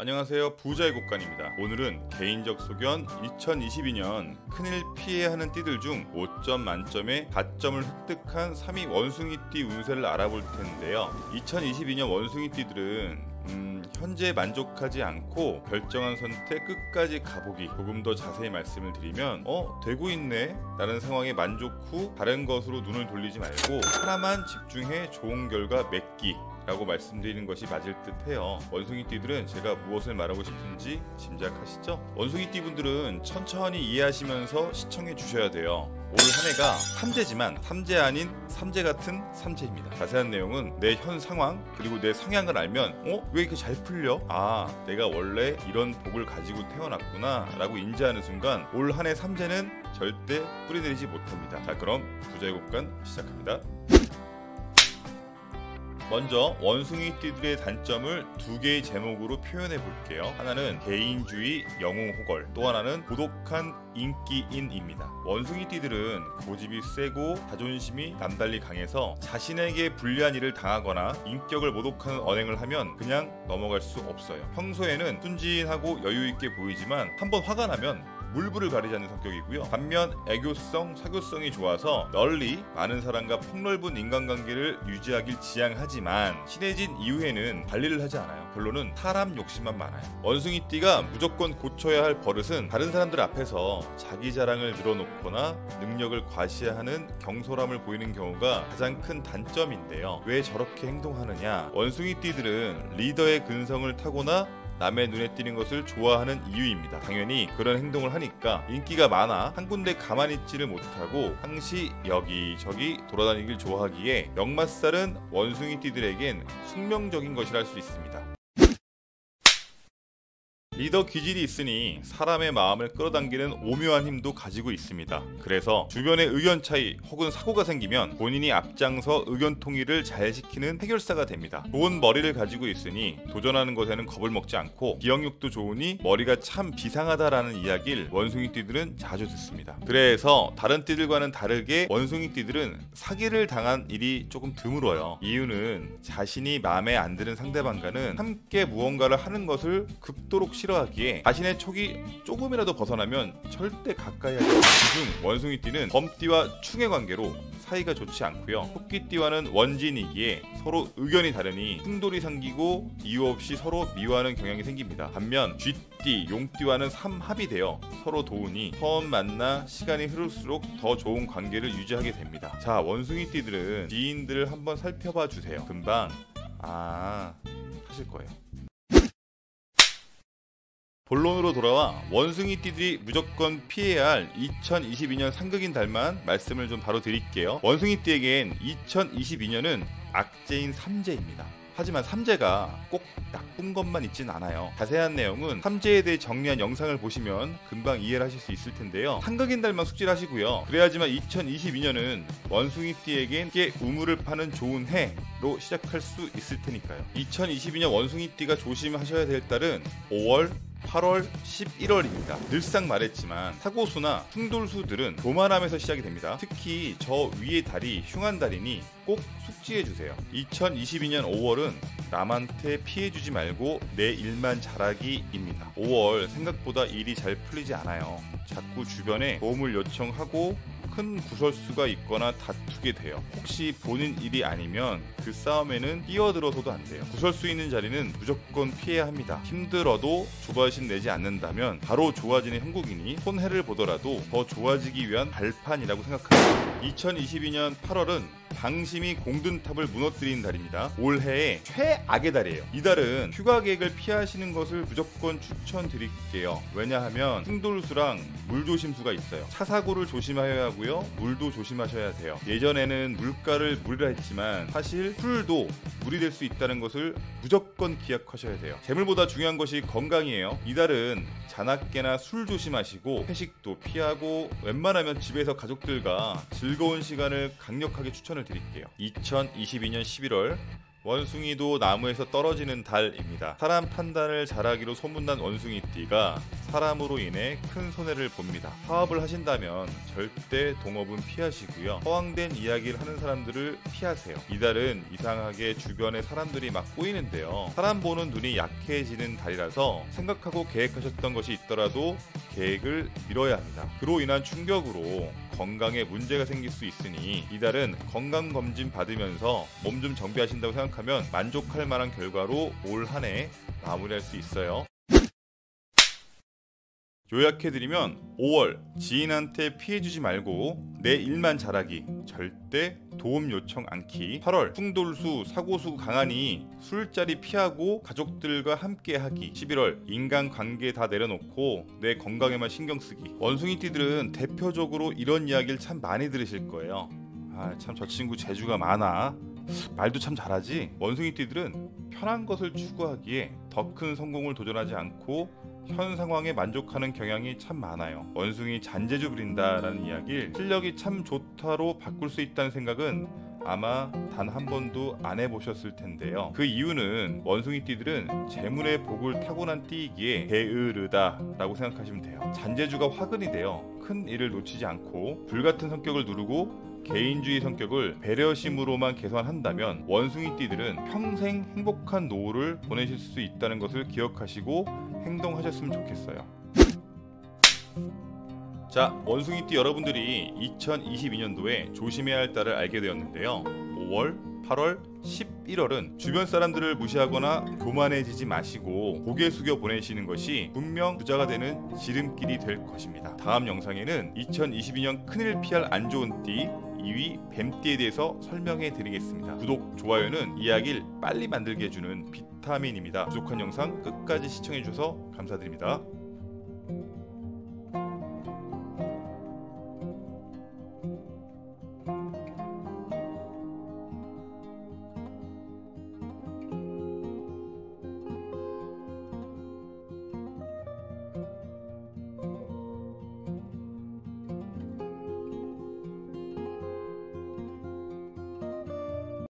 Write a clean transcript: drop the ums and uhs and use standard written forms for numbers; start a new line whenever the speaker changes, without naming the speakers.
안녕하세요, 부자의 곡간입니다. 오늘은 개인적 소견 2022년 큰일 피해야 하는 띠들 중 5점 만점에 가점을 획득한 3위 원숭이띠 운세를 알아볼 텐데요. 2022년 원숭이띠들은 현재 만족하지 않고 결정한 선택 끝까지 가보기. 조금 더 자세히 말씀을 드리면 되고 있네 라는 상황에 만족 후 다른 것으로 눈을 돌리지 말고 하나만 집중해 좋은 결과 맺기 라고 말씀드리는 것이 맞을 듯 해요. 원숭이띠들은 제가 무엇을 말하고 싶은지 짐작하시죠? 원숭이띠 분들은 천천히 이해하시면서 시청해 주셔야 돼요. 올 한 해가 삼재지만 삼재 아닌 삼재 같은 삼재입니다. 자세한 내용은 내 현 상황 그리고 내 성향을 알면 왜 이렇게 잘 풀려? 아, 내가 원래 이런 복을 가지고 태어났구나 라고 인지하는 순간 올 한 해 삼재는 절대 뿌리내리지 못합니다. 자, 그럼 부자의 곡간 시작합니다. 먼저 원숭이띠들의 단점을 두 개의 제목으로 표현해 볼게요. 하나는 개인주의, 영웅호걸, 또 하나는 고독한 인기인입니다. 원숭이띠들은 고집이 세고 자존심이 남달리 강해서 자신에게 불리한 일을 당하거나 인격을 모독하는 언행을 하면 그냥 넘어갈 수 없어요. 평소에는 순진하고 여유있게 보이지만 한번 화가 나면 물불을 가리지 않는 성격이고요. 반면 애교성, 사교성이 좋아서 널리 많은 사람과 폭넓은 인간관계를 유지하길 지향하지만 친해진 이후에는 관리를 하지 않아요. 결론은 사람 욕심만 많아요. 원숭이띠가 무조건 고쳐야 할 버릇은 다른 사람들 앞에서 자기 자랑을 늘어놓거나 능력을 과시하는 경솔함을 보이는 경우가 가장 큰 단점인데요. 왜 저렇게 행동하느냐? 원숭이띠들은 리더의 근성을 타고나 남의 눈에 띄는 것을 좋아하는 이유입니다. 당연히 그런 행동을 하니까 인기가 많아 한 군데 가만히 있지를 못하고 항시 여기저기 돌아다니길 좋아하기에 역마살은 원숭이띠들에겐 숙명적인 것이라 할 수 있습니다. 리더 기질이 있으니 사람의 마음을 끌어당기는 오묘한 힘도 가지고 있습니다. 그래서 주변의 의견 차이 혹은 사고가 생기면 본인이 앞장서 의견 통일을 잘 시키는 해결사가 됩니다. 좋은 머리를 가지고 있으니 도전하는 것에는 겁을 먹지 않고 기억력도 좋으니 머리가 참 비상하다라는 이야기를 원숭이띠들은 자주 듣습니다. 그래서 다른 띠들과는 다르게 원숭이띠들은 사기를 당한 일이 조금 드물어요. 이유는 자신이 마음에 안 드는 상대방과는 함께 무언가를 하는 것을 극도로 싫어하기에 자신의 촉이 조금이라도 벗어나면 절대 가까이 하지 않아요. 그중 원숭이띠는 범띠와 충의 관계로 사이가 좋지 않고요. 토끼띠와는 원진이기에 서로 의견이 다르니 충돌이 생기고 이유 없이 서로 미워하는 경향이 생깁니다. 반면 쥐띠, 용띠와는 삼합이 되어 서로 도우니 처음 만나 시간이 흐를수록 더 좋은 관계를 유지하게 됩니다. 자, 원숭이띠들은 지인들을 한번 살펴봐 주세요. 금방 하실 거예요. 본론으로 돌아와 원숭이띠들이 무조건 피해야 할 2022년 상극인 달만 말씀을 좀 바로 드릴게요. 원숭이띠에겐 2022년은 악재인 삼재입니다. 하지만 삼재가 꼭 나쁜 것만 있진 않아요. 자세한 내용은 삼재에 대해 정리한 영상을 보시면 금방 이해를 하실 수 있을 텐데요. 상극인 달만 숙지를 하시고요. 그래야지만 2022년은 원숭이띠에겐 꽤 우물을 파는 좋은 해로 시작할 수 있을 테니까요. 2022년 원숭이띠가 조심하셔야 될 달은 5월, 8월, 11월입니다. 늘상 말했지만 사고수나 충돌수들은 교만함에서 시작이 됩니다. 특히 저 위의 달이 흉한 달이니 꼭 숙지해주세요. 2022년 5월은 남한테 피해주지 말고 내 일만 잘하기입니다. 5월 생각보다 일이 잘 풀리지 않아요. 자꾸 주변에 도움을 요청하고 큰 구설수가 있거나 다투게 돼요. 혹시 본인 일이 아니면 그 싸움에는 끼어들어서도 안 돼요. 구설수 있는 자리는 무조건 피해야 합니다. 힘들어도 조바심 내지 않는다면 바로 좋아지는 형국이니 손해를 보더라도 더 좋아지기 위한 발판이라고 생각합니다. 2022년 8월은 방심이 공든탑을 무너뜨리는 달입니다. 올해의 최악의 달이에요. 이 달은 휴가 계획을 피하시는 것을 무조건 추천드릴게요. 왜냐하면 충돌수랑 물조심수가 있어요. 차 사고를 조심하여야 하고요. 물도 조심하셔야 돼요. 예전에는 물가를 물이라 했지만 사실 풀도 물이 될 수 있다는 것을 무조건 기억하셔야 돼요. 재물보다 중요한 것이 건강이에요. 이 달은 잔악깨나 술 조심하시고 회식도 피하고 웬만하면 집에서 가족들과 즐거운 시간을 강력하게 추천을 드릴게요. 2022년 11월 원숭이도 나무에서 떨어지는 달입니다. 사람 판단을 잘하기로 소문난 원숭이띠가 사람으로 인해 큰 손해를 봅니다. 사업을 하신다면 절대 동업은 피하시고요. 허황된 이야기를 하는 사람들을 피하세요. 이달은 이상하게 주변에 사람들이 막 꼬이는데요. 사람 보는 눈이 약해지는 달이라서 생각하고 계획하셨던 것이 있더라도 계획을 미뤄야 합니다. 그로 인한 충격으로 건강에 문제가 생길 수 있으니 이달은 건강검진 받으면서 몸 좀 정비하신다고 생각하면 만족할 만한 결과로 올 한 해 마무리할 수 있어요. 요약해드리면 5월 지인한테 피해주지 말고 내 일만 잘하기, 절대 도움 요청 않기. 8월 풍돌수 사고수 강하니 술자리 피하고 가족들과 함께하기. 11월 인간관계 다 내려놓고 내 건강에만 신경쓰기. 원숭이띠들은 대표적으로 이런 이야기를 참 많이 들으실 거예요. 참 저 친구 재주가 많아, 말도 참 잘하지. 원숭이띠들은 편한 것을 추구하기에 더 큰 성공을 도전하지 않고 현 상황에 만족하는 경향이 참 많아요. 원숭이 잔재주 부린다라는 이야기를 실력이 참 좋다로 바꿀 수 있다는 생각은 아마 단 한 번도 안 해보셨을 텐데요. 그 이유는 원숭이띠들은 재물의 복을 타고난 띠이기에 게으르다라고 생각하시면 돼요. 잔재주가 화근이 돼요. 큰 일을 놓치지 않고 불같은 성격을 누르고 개인주의 성격을 배려심으로만 개선한다면 원숭이띠들은 평생 행복한 노후를 보내실 수 있다는 것을 기억하시고 행동하셨으면 좋겠어요. 자, 원숭이띠 여러분들이 2022년도에 조심해야 할 달을 알게 되었는데요. 5월, 8월, 11월은 주변 사람들을 무시하거나 교만해지지 마시고 고개 숙여 보내시는 것이 분명 부자가 되는 지름길이 될 것입니다. 다음 영상에는 2022년 큰일 피할 안 좋은 띠 2위 뱀띠에 대해서 설명해 드리겠습니다. 구독, 좋아요는 이야기를 빨리 만들게 해주는 비타민입니다. 부족한 영상 끝까지 시청해 주셔서 감사드립니다.